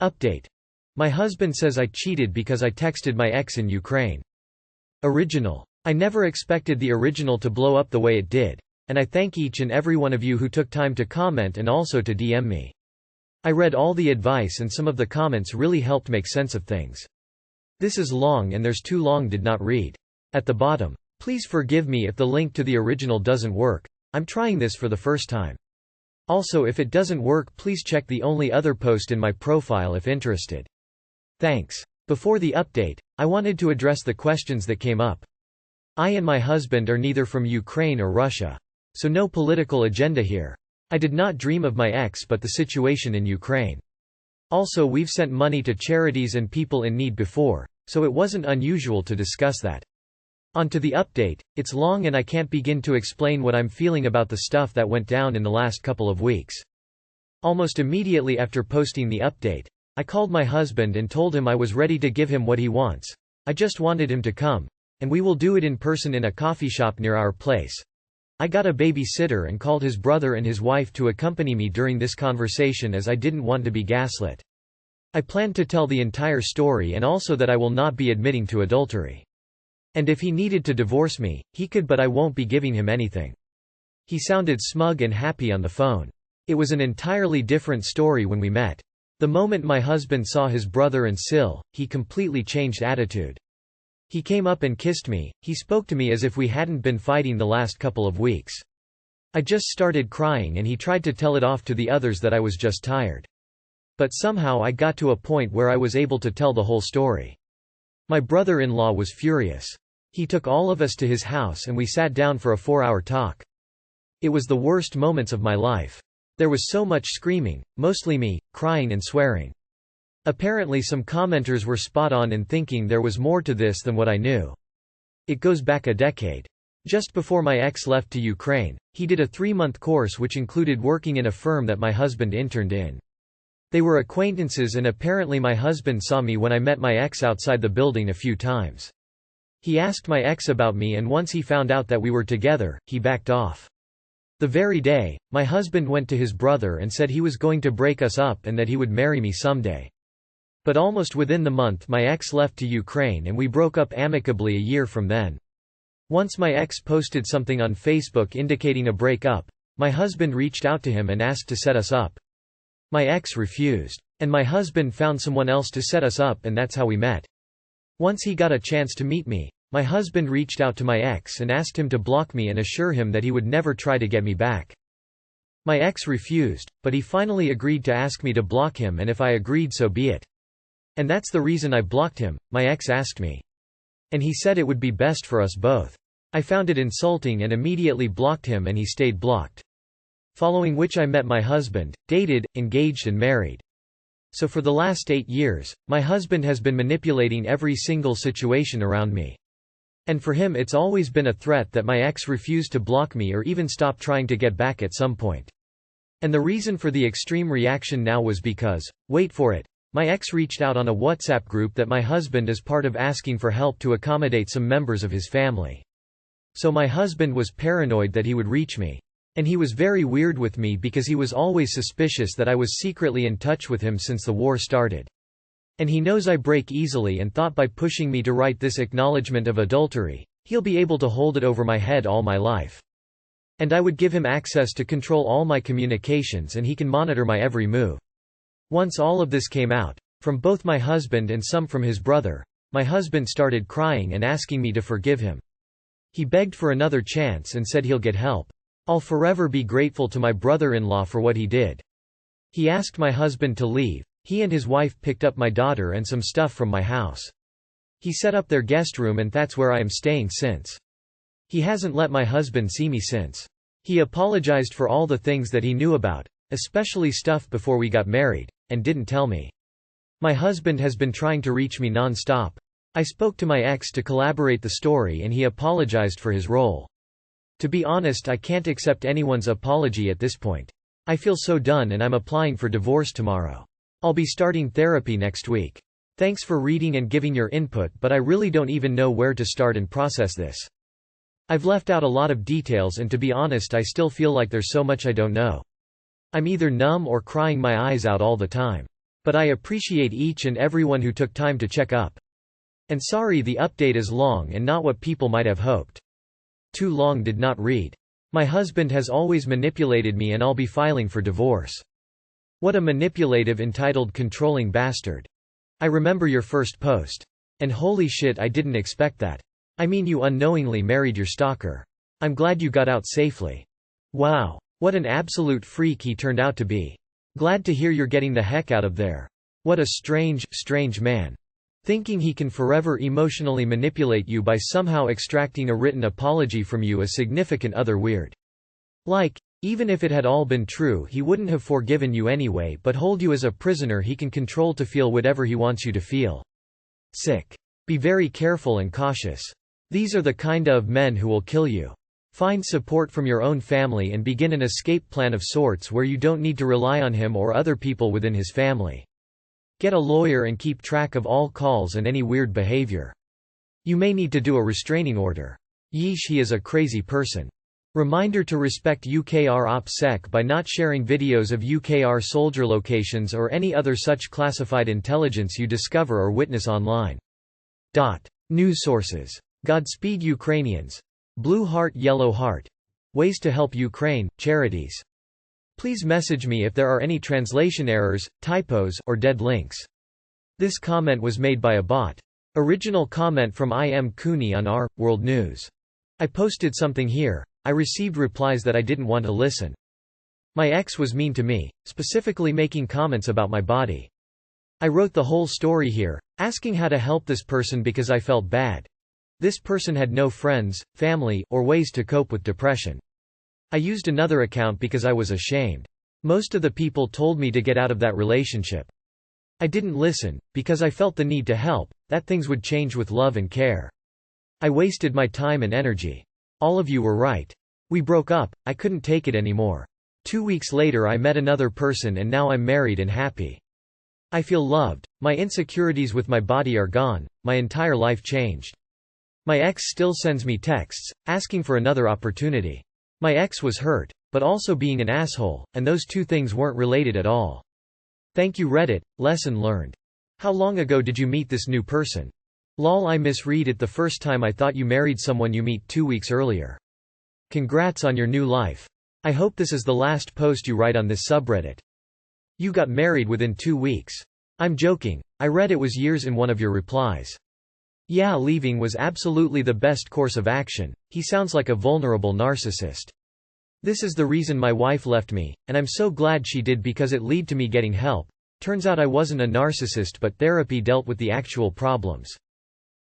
Update. My husband says I cheated because I texted my ex in Ukraine. Original. I never expected the original to blow up the way it did, and I thank each and every one of you who took time to comment and also to DM me. I read all the advice and some of the comments really helped make sense of things. This is long and there's too long did not read. At the bottom. Please forgive me if the link to the original doesn't work, I'm trying this for the first time. Also if it doesn't work please check the only other post in my profile if interested. Thanks. Before the update, I wanted to address the questions that came up. I and my husband are neither from Ukraine or Russia. So no political agenda here. I did not dream of my ex but the situation in Ukraine. Also we've sent money to charities and people in need before, so it wasn't unusual to discuss that. On to the update. It's long and I can't begin to explain what I'm feeling about the stuff that went down in the last couple of weeks. Almost immediately after posting the update, I called my husband and told him I was ready to give him what he wants. I just wanted him to come. And we will do it in person in a coffee shop near our place. I got a babysitter and called his brother and his wife to accompany me during this conversation as I didn't want to be gaslit. I planned to tell the entire story and also that I will not be admitting to adultery. And if he needed to divorce me, he could, but I won't be giving him anything. He sounded smug and happy on the phone. It was an entirely different story when we met. The moment my husband saw his brother and Sil, he completely changed attitude. He came up and kissed me, he spoke to me as if we hadn't been fighting the last couple of weeks. I just started crying and he tried to tell it off to the others that I was just tired. But somehow I got to a point where I was able to tell the whole story. My brother-in-law was furious. He took all of us to his house and we sat down for a 4-hour talk. It was the worst moments of my life. There was so much screaming, mostly me, crying and swearing. Apparently some commenters were spot on in thinking there was more to this than what I knew. It goes back a decade. Just before my ex left to Ukraine, he did a 3-month course which included working in a firm that my husband interned in. They were acquaintances and apparently my husband saw me when I met my ex outside the building a few times. He asked my ex about me and once he found out that we were together, he backed off. The very day, my husband went to his brother and said he was going to break us up and that he would marry me someday. But almost within the month my ex left to Ukraine and we broke up amicably a year from then. Once my ex posted something on Facebook indicating a break-up, my husband reached out to him and asked to set us up. My ex refused. And my husband found someone else to set us up and that's how we met. Once he got a chance to meet me, my husband reached out to my ex and asked him to block me and assure him that he would never try to get me back. My ex refused, but he finally agreed to ask me to block him and if I agreed so be it. And that's the reason I blocked him, my ex asked me. And he said it would be best for us both. I found it insulting and immediately blocked him and he stayed blocked. Following which I met my husband, dated, engaged and married. So for the last 8 years, my husband has been manipulating every single situation around me. And for him it's always been a threat that my ex refused to block me or even stop trying to get back at some point. And the reason for the extreme reaction now was because, wait for it, my ex reached out on a WhatsApp group that my husband is part of asking for help to accommodate some members of his family. So my husband was paranoid that he would reach me. And he was very weird with me because he was always suspicious that I was secretly in touch with him since the war started. And he knows I break easily and thought by pushing me to write this acknowledgement of adultery, he'll be able to hold it over my head all my life. And I would give him access to control all my communications and he can monitor my every move. Once all of this came out, from both my husband and some from his brother, my husband started crying and asking me to forgive him. He begged for another chance and said he'll get help. I'll forever be grateful to my brother-in-law for what he did. He asked my husband to leave. He and his wife picked up my daughter and some stuff from my house. He set up their guest room and that's where I am staying since. He hasn't let my husband see me since. He apologized for all the things that he knew about, especially stuff before we got married, and didn't tell me. My husband has been trying to reach me non-stop. I spoke to my ex to collaborate the story and he apologized for his role. To be honest, I can't accept anyone's apology at this point. I feel so done and I'm applying for divorce tomorrow. I'll be starting therapy next week. Thanks for reading and giving your input, but I really don't even know where to start and process this. I've left out a lot of details and to be honest I still feel like there's so much I don't know. I'm either numb or crying my eyes out all the time. But I appreciate each and everyone who took time to check up. And sorry the update is long and not what people might have hoped. Too long did not read. My husband has always manipulated me and I'll be filing for divorce. What a manipulative, entitled, controlling bastard. I remember your first post. And holy shit, I didn't expect that. I mean, you unknowingly married your stalker. I'm glad you got out safely. Wow. What an absolute freak he turned out to be. Glad to hear you're getting the heck out of there. What a strange, strange man. Thinking he can forever emotionally manipulate you by somehow extracting a written apology from you, a significant other weird. Like, even if it had all been true, he wouldn't have forgiven you anyway, but hold you as a prisoner he can control to feel whatever he wants you to feel. Sick. Be very careful and cautious. These are the kind of men who will kill you. Find support from your own family and begin an escape plan of sorts where you don't need to rely on him or other people within his family. Get a lawyer and keep track of all calls and any weird behavior. You may need to do a restraining order. Yeesh, he is a crazy person. Reminder to respect UKR OPSEC by not sharing videos of UKR soldier locations or any other such classified intelligence you discover or witness online. News sources. Godspeed Ukrainians. Blue heart, yellow heart. Ways to help Ukraine, charities. Please message me if there are any translation errors, typos, or dead links. This comment was made by a bot. Original comment from I. M. Cooney on R. World News. I posted something here. I received replies that I didn't want to listen. My ex was mean to me, specifically making comments about my body. I wrote the whole story here, asking how to help this person because I felt bad. This person had no friends, family, or ways to cope with depression. I used another account because I was ashamed. Most of the people told me to get out of that relationship. I didn't listen, because I felt the need to help, that things would change with love and care. I wasted my time and energy. All of you were right. We broke up, I couldn't take it anymore. 2 weeks later I met another person and now I'm married and happy. I feel loved, my insecurities with my body are gone, my entire life changed. My ex still sends me texts, asking for another opportunity. My ex was hurt, but also being an asshole, and those two things weren't related at all. Thank you Reddit, lesson learned. How long ago did you meet this new person? Lol, I misread it the first time. I thought you married someone you meet 2 weeks earlier. Congrats on your new life. I hope this is the last post you write on this subreddit. You got married within 2 weeks. I'm joking, I read it was years in one of your replies. Yeah, leaving was absolutely the best course of action. He sounds like a vulnerable narcissist. This is the reason my wife left me, and I'm so glad she did because it led to me getting help. Turns out I wasn't a narcissist, but therapy dealt with the actual problems.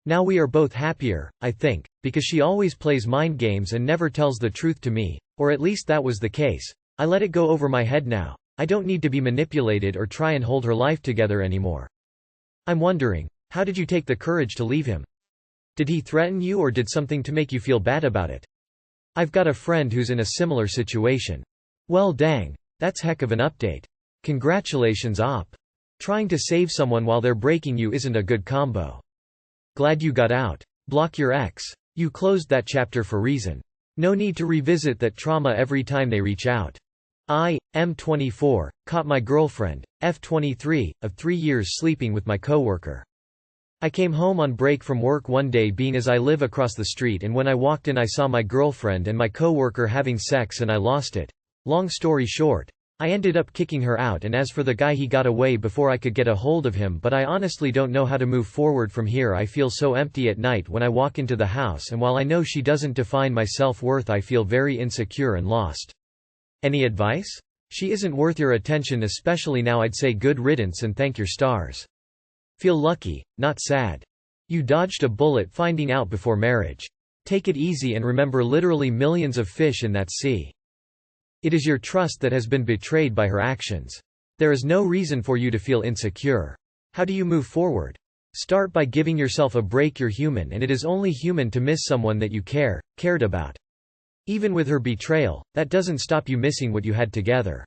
Now we are both happier, I think, because she always plays mind games and never tells the truth to me, or at least that was the case. I let it go over my head now. I don't need to be manipulated or try and hold her life together anymore. I'm wondering, how did you take the courage to leave him? Did he threaten you or did something to make you feel bad about it? I've got a friend who's in a similar situation. Well dang, that's heck of an update. Congratulations op. Trying to save someone while they're breaking you isn't a good combo. Glad you got out. Block your ex. You closed that chapter for reason. No need to revisit that trauma every time they reach out. I, M24, caught my girlfriend, F23, of 3 years sleeping with my coworker. I came home on break from work one day being as I live across the street, and when I walked in I saw my girlfriend and my coworker having sex and I lost it. Long story short, I ended up kicking her out, and as for the guy, he got away before I could get a hold of him, but I honestly don't know how to move forward from here. I feel so empty at night when I walk into the house, and while I know she doesn't define my self-worth, I feel very insecure and lost. Any advice? She isn't worth your attention, especially now. I'd say good riddance and thank your stars. Feel lucky, not sad. You dodged a bullet finding out before marriage. Take it easy and remember literally millions of fish in that sea. It is your trust that has been betrayed by her actions. There is no reason for you to feel insecure. How do you move forward? Start by giving yourself a break. You're human, and it is only human to miss someone that you cared about. Even with her betrayal, that doesn't stop you missing what you had together.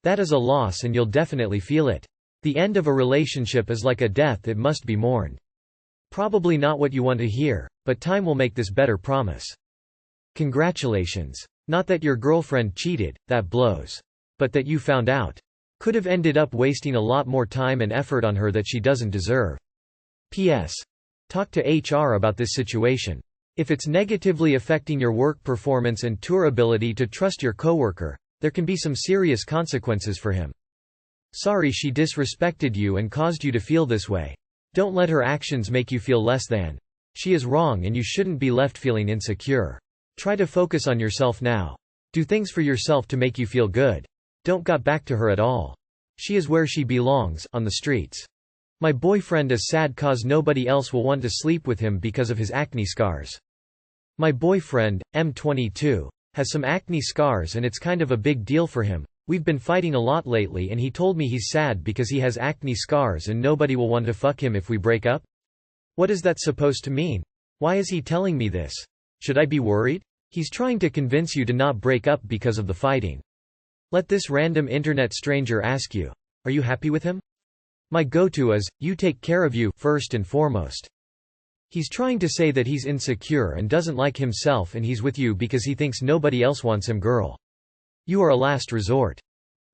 That is a loss and you'll definitely feel it. The end of a relationship is like a death, it must be mourned. Probably not what you want to hear, but time will make this better, promise. Congratulations. Not that your girlfriend cheated, that blows. But that you found out. Could have ended up wasting a lot more time and effort on her that she doesn't deserve. P.S. Talk to HR about this situation. If it's negatively affecting your work performance and tour ability to trust your coworker, there can be some serious consequences for him. Sorry she disrespected you and caused you to feel this way. Don't let her actions make you feel less than. She is wrong and you shouldn't be left feeling insecure. Try to focus on yourself now. Do things for yourself to make you feel good. Don't got back to her at all. She is where she belongs, on the streets. My boyfriend is sad cause nobody else will want to sleep with him because of his acne scars. My boyfriend, M22, has some acne scars and it's kind of a big deal for him. We've been fighting a lot lately and he told me he's sad because he has acne scars and nobody will want to fuck him if we break up? What is that supposed to mean? Why is he telling me this? Should I be worried? He's trying to convince you to not break up because of the fighting. Let this random internet stranger ask you, are you happy with him? My go-to is, you take care of you, first and foremost. He's trying to say that he's insecure and doesn't like himself and he's with you because he thinks nobody else wants him. Girl. You are a last resort.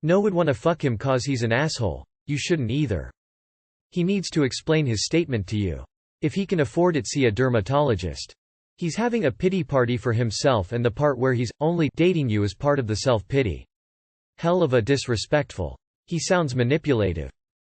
No would want to fuck him cause he's an asshole, you shouldn't either. He needs to explain his statement to you. If he can afford it, see a dermatologist. He's having a pity party for himself and the part where he's only dating you is part of the self-pity. Hell of a disrespectful. He sounds manipulative.